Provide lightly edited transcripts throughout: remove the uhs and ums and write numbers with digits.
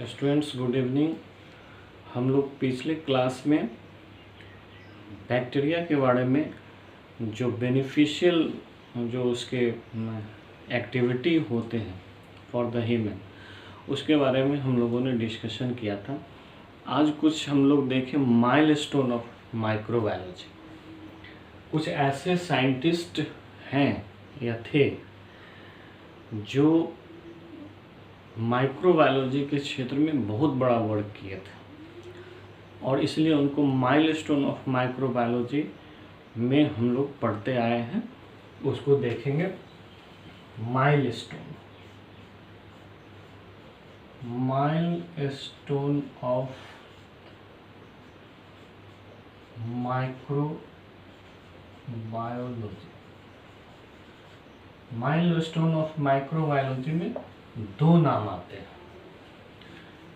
Students good evening. हम लोग पिछले क्लास में बैक्टीरिया के बारे में जो बेनिफिशियल जो उसके एक्टिविटी होते हैं फॉर द ह्यूमन, उसके बारे में हम लोगों ने डिस्कशन किया था। आज कुछ हम लोग देखें माइलस्टोन ऑफ माइक्रोबायोलॉजी। कुछ ऐसे साइंटिस्ट हैं या थे जो माइक्रोबायोलॉजी के क्षेत्र में बहुत बड़ा वर्क किए थे और इसलिए उनको माइलस्टोन ऑफ माइक्रोबायोलॉजी में हम लोग पढ़ते आए हैं। उसको देखेंगे। Milestone of microbiology. Milestone of microbiology में दो नाम आते हैं,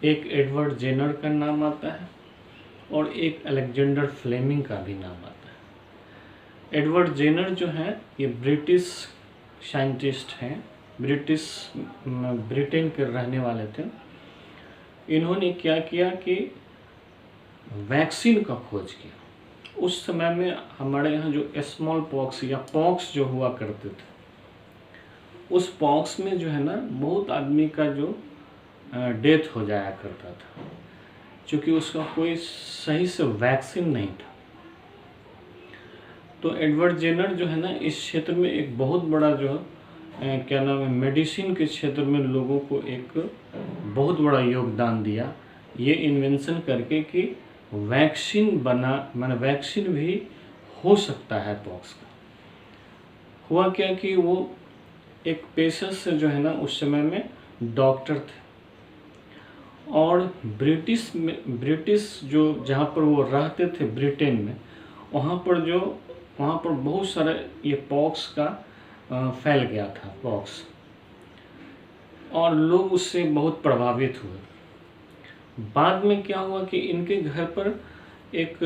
एक एडवर्ड जेनर का नाम आता है और एक अलेक्जेंडर फ्लेमिंग का भी नाम आता है। एडवर्ड जेनर जो है ये ब्रिटिश साइंटिस्ट हैं, ब्रिटेन के रहने वाले थे। इन्होंने क्या किया कि वैक्सीन का खोज किया। उस समय में हमारे यहाँ जो स्मॉल पॉक्स या पॉक्स जो हुआ करते थे, उस पॉक्स में जो है ना बहुत आदमी का जो डेथ हो जाया करता था, क्योंकि उसका कोई सही से वैक्सीन नहीं था। तो एडवर्ड जेनर जो है ना इस क्षेत्र में एक बहुत बड़ा जो क्या नाम है मेडिसिन के क्षेत्र में लोगों को एक बहुत बड़ा योगदान दिया, ये इन्वेंशन करके कि वैक्सीन माने वैक्सीन भी हो सकता है पॉक्स का। हुआ क्या कि वो एक पेशेंट से जो है ना उस समय में डॉक्टर थे और ब्रिटिश जो जहाँ पर वो रहते थे ब्रिटेन में, वहाँ पर बहुत सारे ये पॉक्स का फैल गया था पॉक्स, और लोग उससे बहुत प्रभावित हुए। बाद में क्या हुआ कि इनके घर पर एक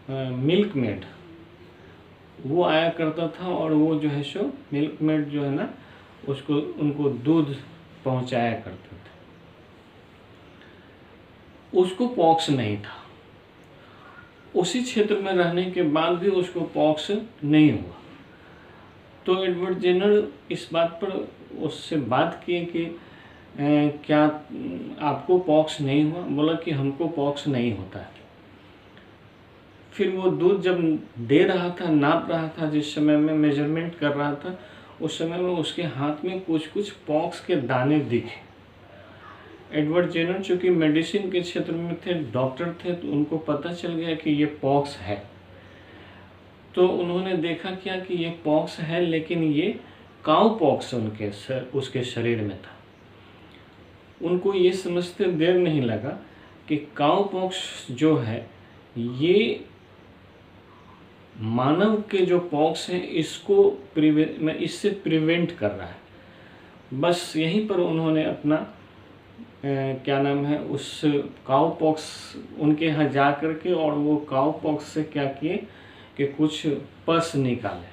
मिल्क मेड वो आया करता था और वो जो है सो मिल्क मेड जो है ना उनको दूध पहुंचाया करते थे। उसको पॉक्स नहीं था। उसी क्षेत्र में रहने के बाद भी उसको पॉक्स नहीं हुआ। तो एडवर्ड जेनर इस बात पर उससे बात किए कि क्या आपको पॉक्स नहीं हुआ? बोला कि हमको पॉक्स नहीं होता है। फिर वो दूध जब दे रहा था, नाप रहा था, जिस समय में मेजरमेंट कर रहा था, उस समय में उसके हाथ में कुछ पॉक्स के दाने दिखे। एडवर्ड जेनर चूँकि मेडिसिन के क्षेत्र में थे, डॉक्टर थे, तो उनको पता चल गया कि ये पॉक्स है। तो उन्होंने देखा क्या कि ये पॉक्स है, लेकिन ये काउ पॉक्स उसके शरीर में था। उनको ये समझते देर नहीं लगा कि काउ पॉक्स जो है ये मानव के जो पॉक्स हैं इससे प्रिवेंट कर रहा है। बस यहीं पर उन्होंने अपना क्या नाम है उस काउ पॉक्स उनके यहाँ जा कर के और वो काउ पॉक्स से क्या किए कि कुछ पस निकाले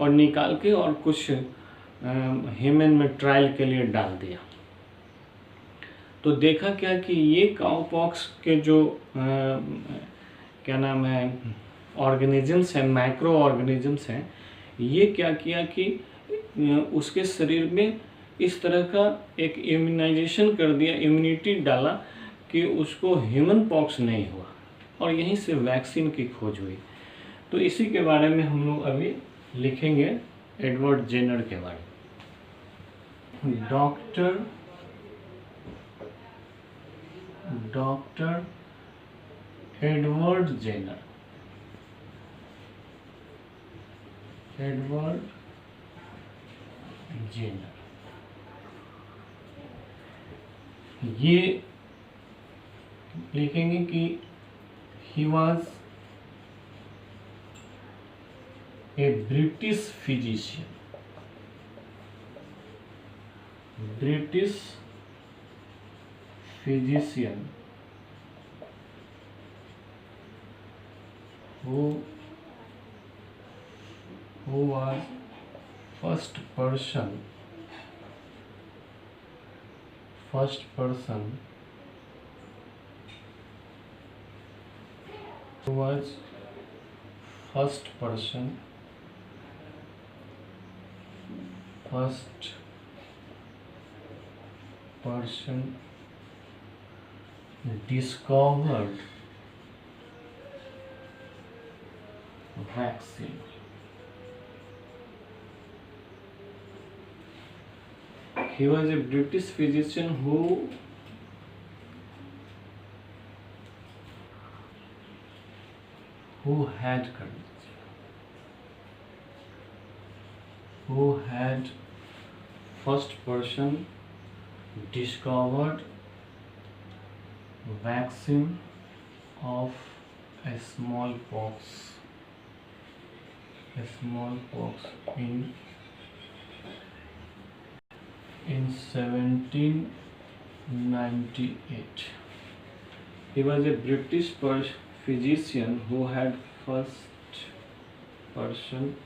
और निकाल के और कुछ ह्यूमन में ट्रायल के लिए डाल दिया। तो देखा क्या कि ये काउ पॉक्स के जो क्या नाम है ऑर्गेनिजम्स हैं, माइक्रो ऑर्गेनिजम्स हैं, ये क्या किया कि उसके शरीर में इस तरह का एक इम्यूनाइजेशन कर दिया, इम्यूनिटी डाला कि उसको ह्यूमन पॉक्स नहीं हुआ, और यहीं से वैक्सीन की खोज हुई। तो इसी के बारे में हम लोग अभी लिखेंगे, एडवर्ड जेनर के बारे में। डॉक्टर एडवर्ड जेनर ये लिखेंगे कि he was a British physician who was first person was first person discovered vaccine. He was a British physician who had first person discovered vaccine of a smallpox in 1798. He was a British physician who had first person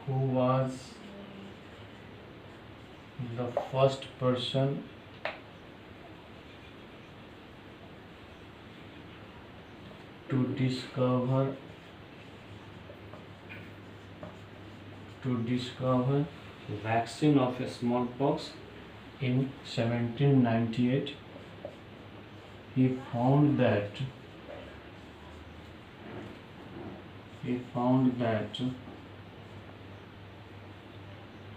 who was the first person to discover vaccine of a smallpox in 1798. He found that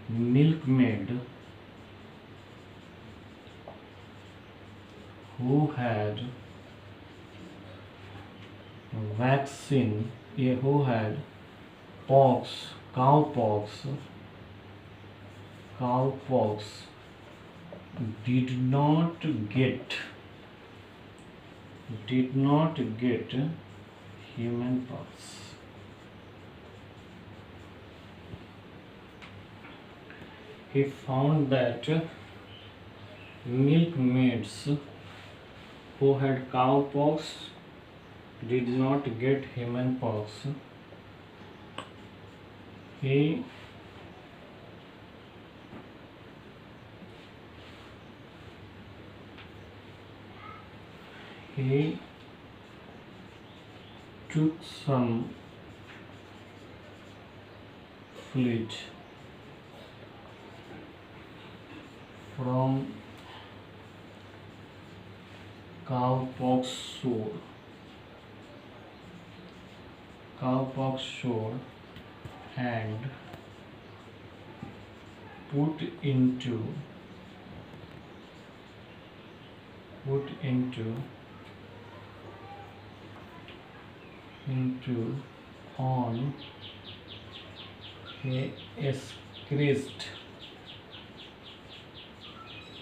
milkmaid who had cowpox did not get human pox. He found that milkmaids who had cowpox did not get human pox. He took some fluid from cowpox sore and put into on a scratched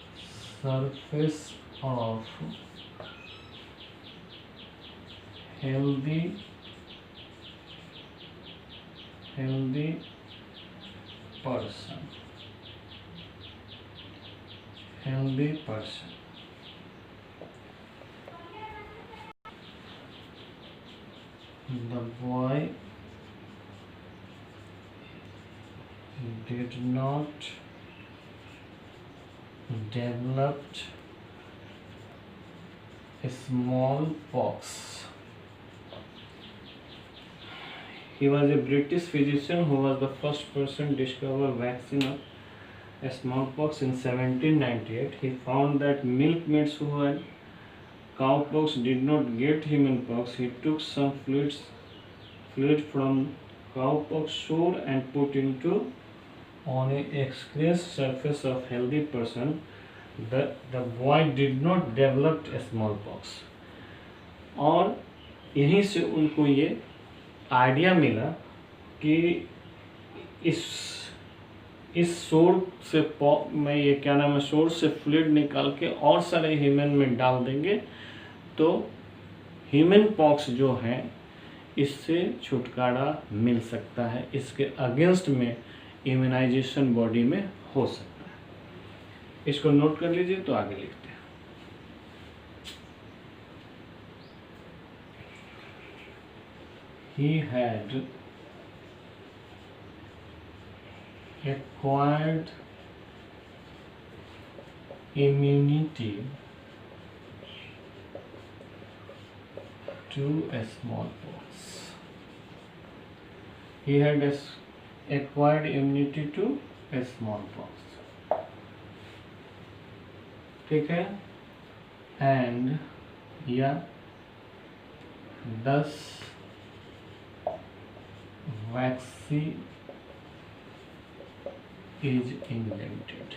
surface of healthy person. The boy did not develop smallpox. He was a British physician who was the first person to discover vaccine of smallpox in 1798. He found that milkmaids who had cowpox did not get human pox. He took some fluid from cowpox sore and put into on a scratched surface of healthy person. The boy did not develop a smallpox. और यहीं से उनको ये idea मिला कि इस सोर से मैं ये क्या नाम है सोर से फ्लूइड निकाल के और सारे ह्यूमन में डाल देंगे तो ह्यूमन पॉक्स जो है इससे छुटकारा मिल सकता है, इसके अगेंस्ट में इम्यूनाइजेशन बॉडी में हो सकता है। इसको नोट कर लीजिए तो आगे लिखते हैं। He had acquired immunity to smallpox. He had acquired immunity to smallpox. ठीक है, and या thus vaccine is invented.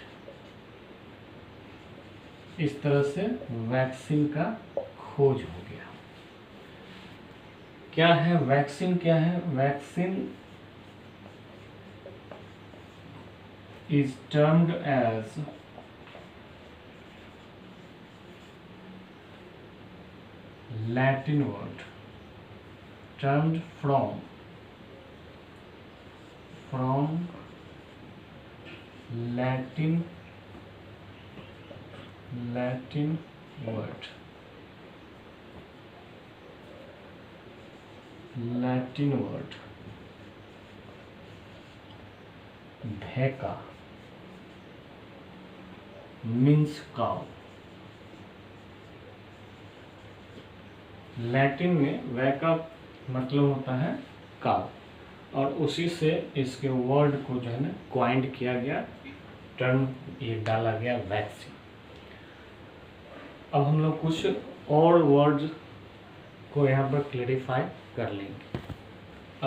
इस तरह से वैक्सीन का खोज हो गया। क्या है वैक्सीन? क्या है vaccine? Is termed as Latin word, termed from Latin word, भेका मीन्स काउ। लैटिन में वैका मतलब होता है काउ, और उसी से इसके वर्ड को जो है ना क्वाइंड किया गया, टर्म ये डाला गया वैक्सीन। अब हम लोग कुछ और वर्ड्स को यहाँ पर क्लेरिफाई कर लेंगे।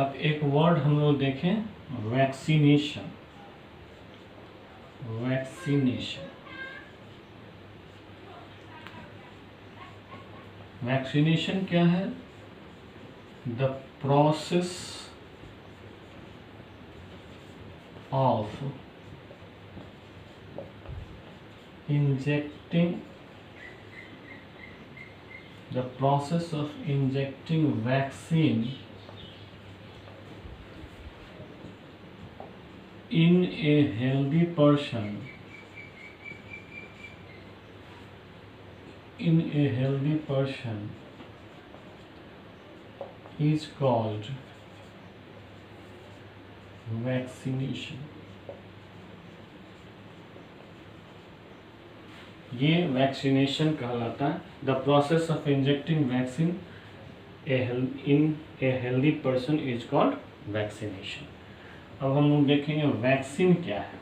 अब एक वर्ड हम लोग देखें, वैक्सीनेशन। वैक्सीनेशन क्या है? The process of injecting vaccine in a healthy person is called vaccination. ये वैक्सीनेशन कहलाता है। The process of injecting vaccine in a healthy person is called vaccination. अब हम लोग देखेंगे वैक्सीन क्या है।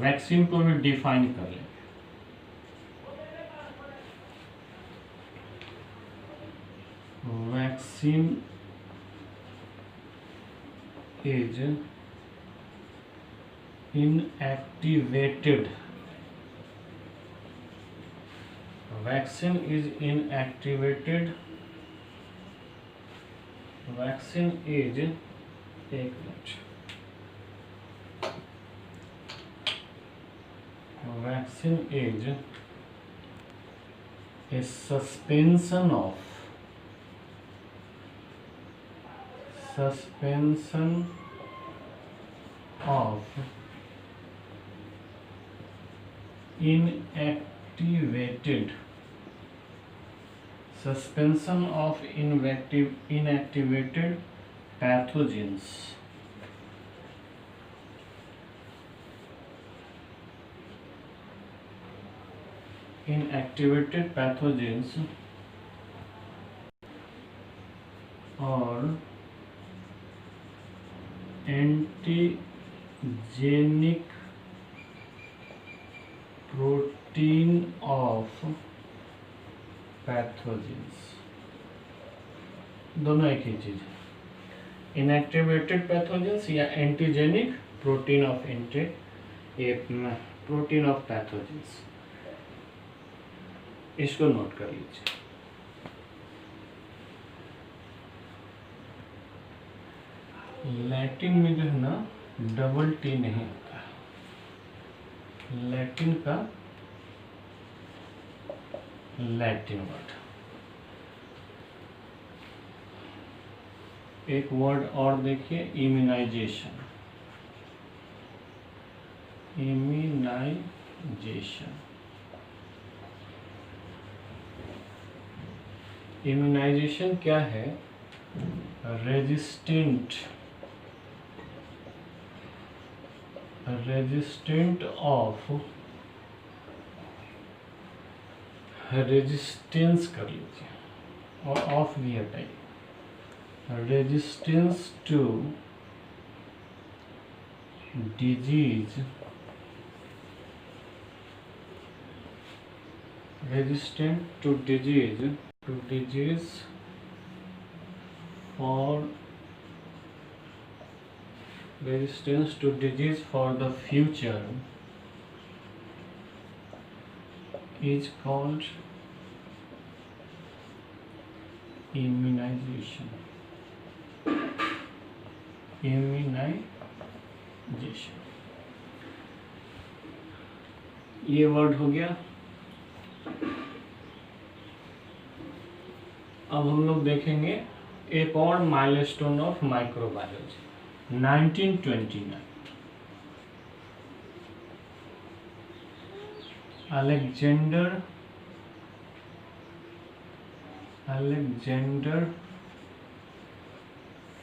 वैक्सीन को भी डिफाइन कर लेंगे। Vaccine is inactivated. Vaccine is inactivated. Vaccine is एक minute. Vaccine is a suspension of inactivated pathogens और antigenic protein of pathogens। दोनों एक ही चीज है। इनएक्टिवेटेड पैथोजेंस या एंटीजेनिक प्रोटीन ऑफ पैथोजेंस, इसको नोट कर लीजिए। लैटिन में जो है ना डबल टी नहीं होता है। लैटिन का लैटिन वर्ड। एक वर्ड और देखिए, इम्यूनाइजेशन। इम्यूनाइजेशन क्या है? रेजिस्टेंट ऑफ रेजिस्टेंस कर लीजिए। और ऑफ भी हटाइए, resistance to disease, resistant to disease for resistance to disease for the future is called immunization. ये वर्ड हो गया। अब हम लोग देखेंगे एक और milestone of microbiology, 1929 Alexander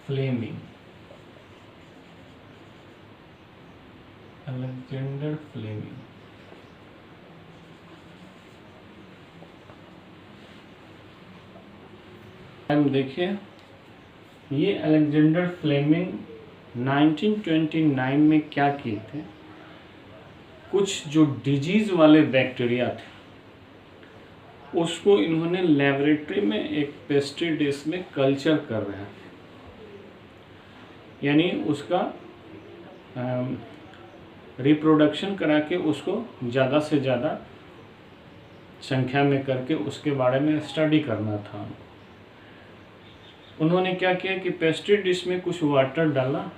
Fleming. हम देखिए, ये अलेक्जेंडर फ्लेमिंग 1929 में क्या किए थे, कुछ जो डिजीज वाले बैक्टीरिया थे उसको इन्होंने लेबोरेटरी में एक पेस्ट्री डिश में कल्चर कर रहे थे, यानी उसका रिप्रोडक्शन करा के उसको ज़्यादा से ज़्यादा संख्या में करके उसके बारे में स्टडी करना था। उन्होंने क्या किया कि पेस्ट्री डिश में कुछ वाटर डाला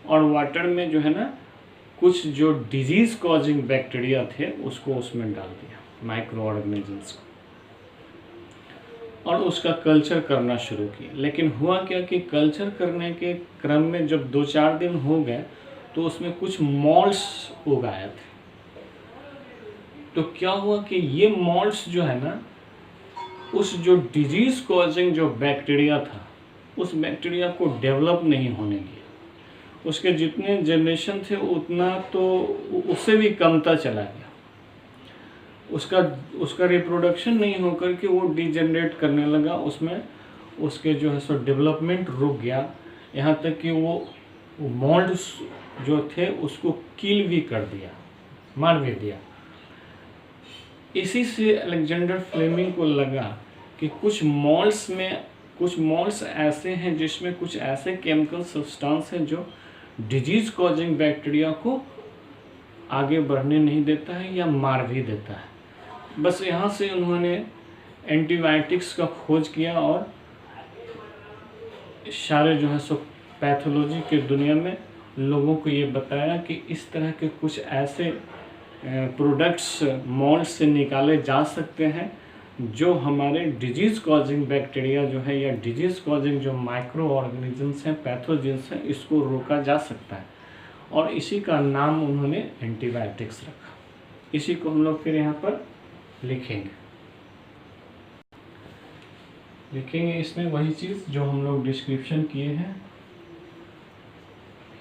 और वाटर में जो है ना कुछ जो डिजीज़ कॉजिंग बैक्टीरिया थे उसको उसमें डाल दिया, माइक्रो ऑर्गेनिजम्स को, और उसका कल्चर करना शुरू किया। लेकिन हुआ क्या कि कल्चर करने के क्रम में जब 2-4 दिन हो गए तो उसमें कुछ मॉल्स उग आए थे। तो क्या हुआ कि ये मॉल्स जो है ना उस जो डिजीज कॉजिंग जो बैक्टीरिया था उस बैक्टीरिया को डेवलप नहीं होने दिया। उसके जितने जनरेशन थे उतना तो उससे भी कमता चला गया, उसका रिप्रोडक्शन नहीं होकर के वो डिजेनरेट करने लगा, उसमें उसके जो है सो डेवलपमेंट रुक गया, यहाँ तक कि वो मॉल्ड्स जो थे उसको किल भी कर दिया, मार भी दिया। इसी से अलेक्जेंडर फ्लेमिंग को लगा कि कुछ मॉल्स ऐसे हैं जिसमें कुछ ऐसे केमिकल सब्सटेंस हैं जो डिजीज कॉजिंग बैक्टीरिया को आगे बढ़ने नहीं देता है या मार भी देता है। बस यहाँ से उन्होंने एंटीबायोटिक्स का खोज किया और सारे जो है सो पैथोलॉजी के दुनिया में लोगों को ये बताया कि इस तरह के कुछ ऐसे प्रोडक्ट्स मॉल्ट से निकाले जा सकते हैं जो हमारे डिजीज़ कॉजिंग बैक्टीरिया जो है या डिजीज़ कॉजिंग जो माइक्रो ऑर्गेनिजम्स हैं, पैथोजेंस हैं, इसको रोका जा सकता है। और इसी का नाम उन्होंने एंटीबायोटिक्स रखा। इसी को हम लोग फिर यहाँ पर लिखेंगे इसमें वही चीज़ जो हम लोग डिस्क्रिप्शन किए हैं।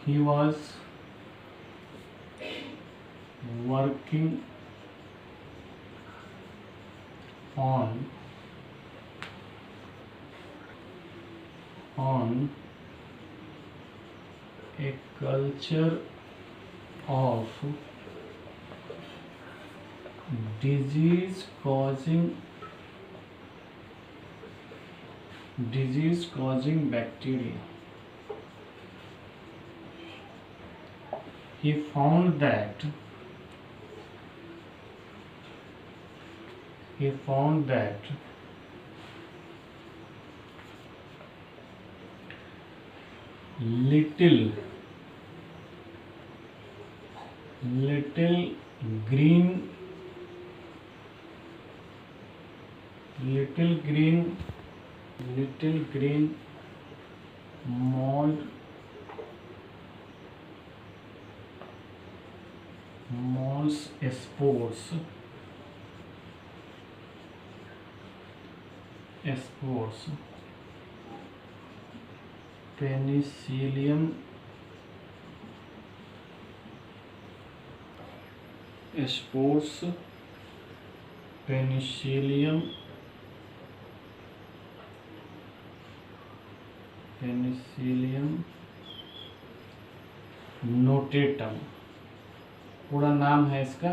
He was working on a culture of disease causing bacteria. He found that little green mold spores penicillium Penicillium notatum, पूरा नाम है इसका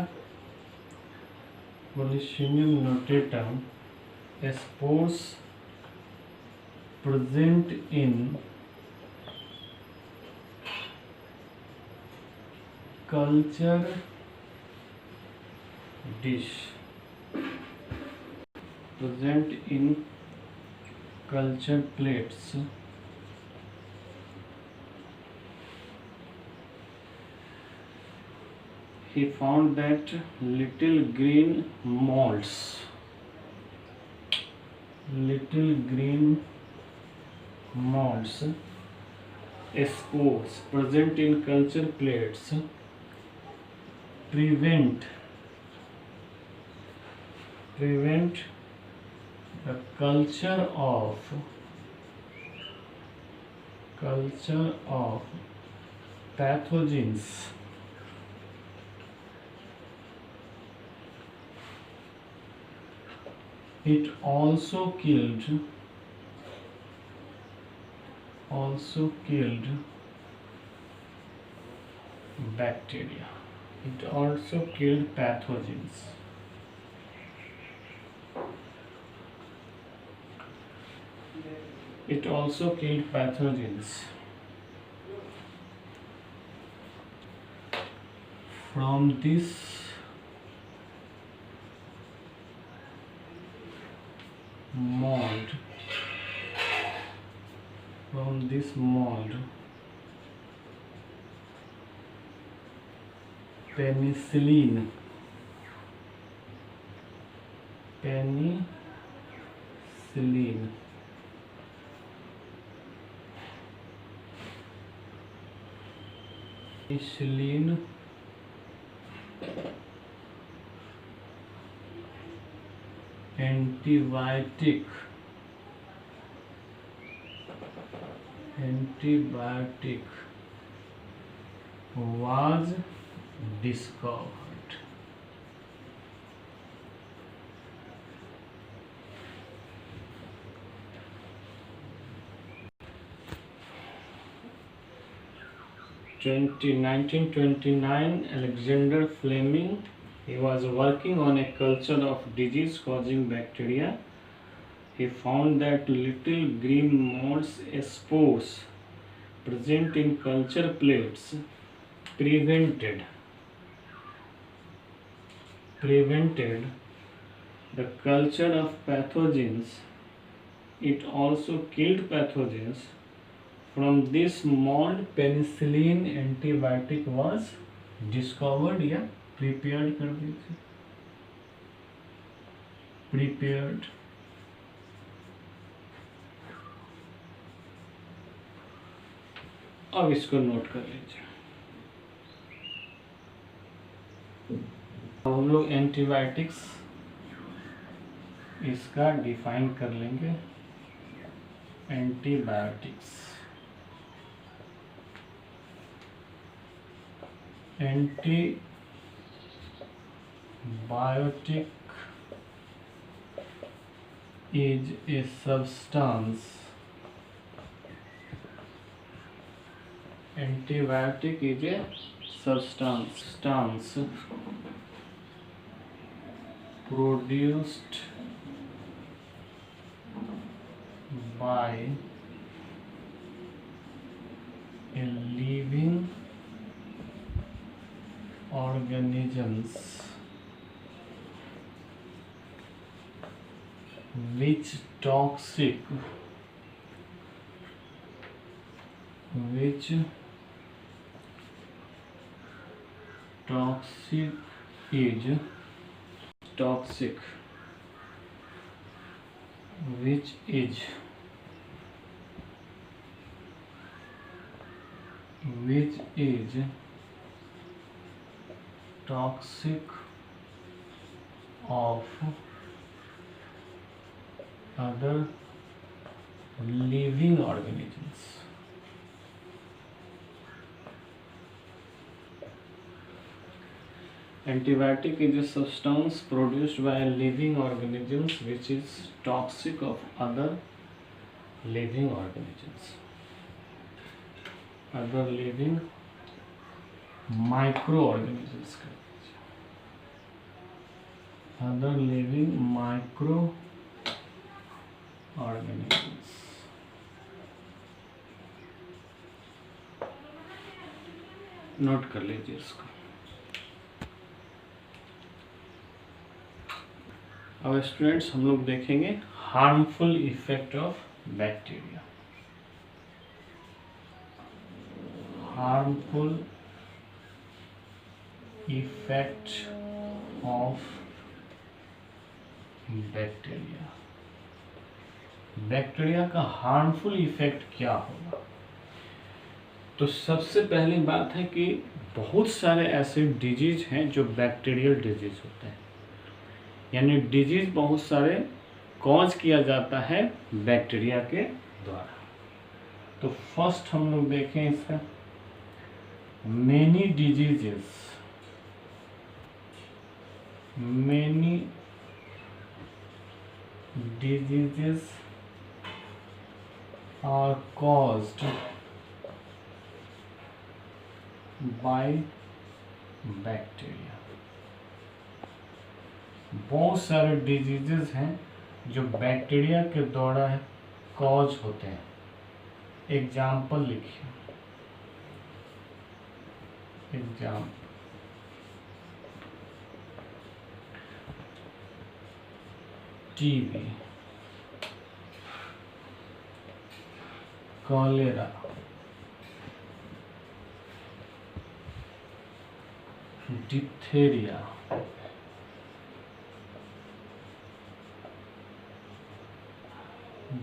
Penicillium notatum, spores present in culture dish, present in culture plates, he found that little green molds spores present in culture plates prevent the culture of pathogens it also killed bacteria, it also killed pathogens. It also killed pathogens. From this mold, penicillin antibiotic was discovered. In 1929, Alexander Fleming, he was working on a culture of disease-causing bacteria. He found that little green molds spores present in culture plates prevented the culture of pathogens. It also killed pathogens. From this mold, penicillin antibiotic was discovered या prepared कर दीजिए, prepared. अब इसको note कर लीजिए। अब हम लोग एंटीबायोटिक्स इसका डिफाइन कर लेंगे। Antibiotics is a substance. Antibiotic is a substance produced by a living organisms which toxic is which is toxic of other living organisms. Antibiotic is a substance produced by living organisms which is toxic of other living organisms. Other living micro organisms कर दीजिए, other living micro organisms. Note कर लीजिए इसको। अब students हम लोग देखेंगे harmful effect of bacteria. Harmful effect of bacteria. Bacteria का हार्मफुल इफेक्ट क्या होगा? तो सबसे पहली बात है कि बहुत सारे ऐसे डिजीज हैं जो बैक्टीरियल डिजीज होते हैं, यानी डिजीज बहुत सारे कॉज किया जाता है बैक्टीरिया के द्वारा। तो फर्स्ट हम लोग देखें इसका, many diseases, many diseases are caused by bacteria. बहुत सारे डिजीजेस हैं जो बैक्टीरिया के द्वारा कॉज होते हैं। एग्जाम्पल लिखिए, example TB, cholera, diphtheria,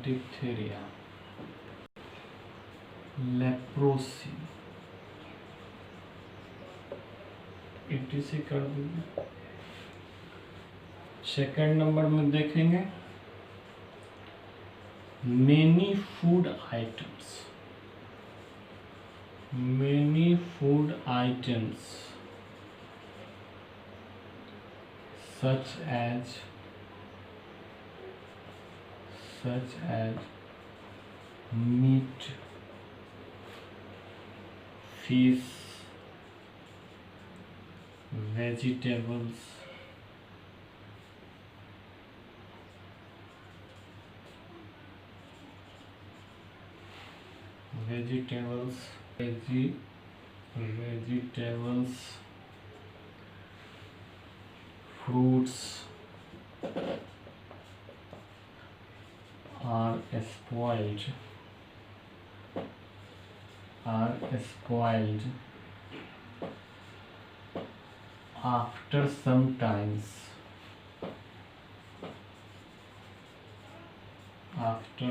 diphtheria, leprosy, etc कर दीजिए। सेकंड नंबर में देखेंगे many food items, many food items such as meat, fish, vegetables, fruits are spoiled after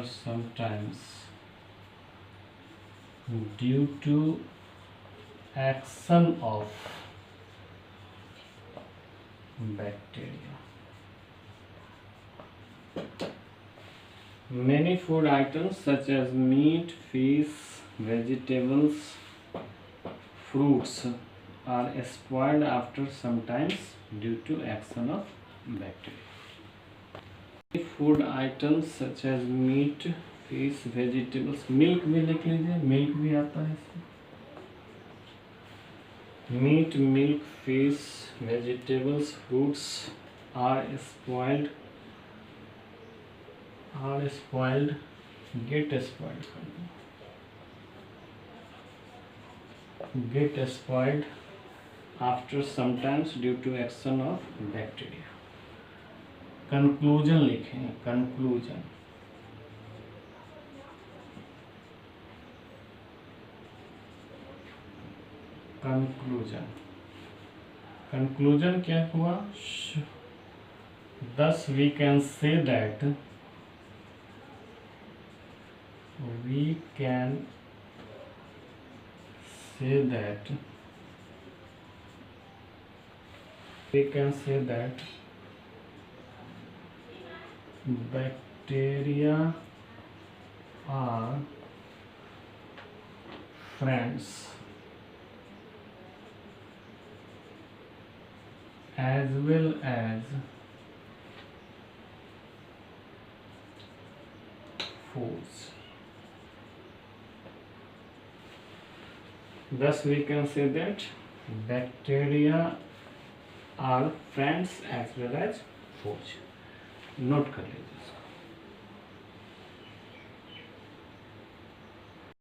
some times due to action of bacteria. Many food items such as meat, fish, vegetables, fruits are spoiled after some times due to action of bacteria. Food items such as meat, fish, vegetables, milk भी लिख लीजिए, milk भी आता है इसमें। Meat, milk, fish, vegetables, fruits are spoiled, get spoiled, get spoiled after sometimes due to action of bacteria. Conclusion लिखें, conclusion, conclusion, conclusion क्या हुआ? Thus we can say that bacteria are friends as well as foes. Thus we can say that bacteria are friends as well as foes. Note कर लीजिए इसको।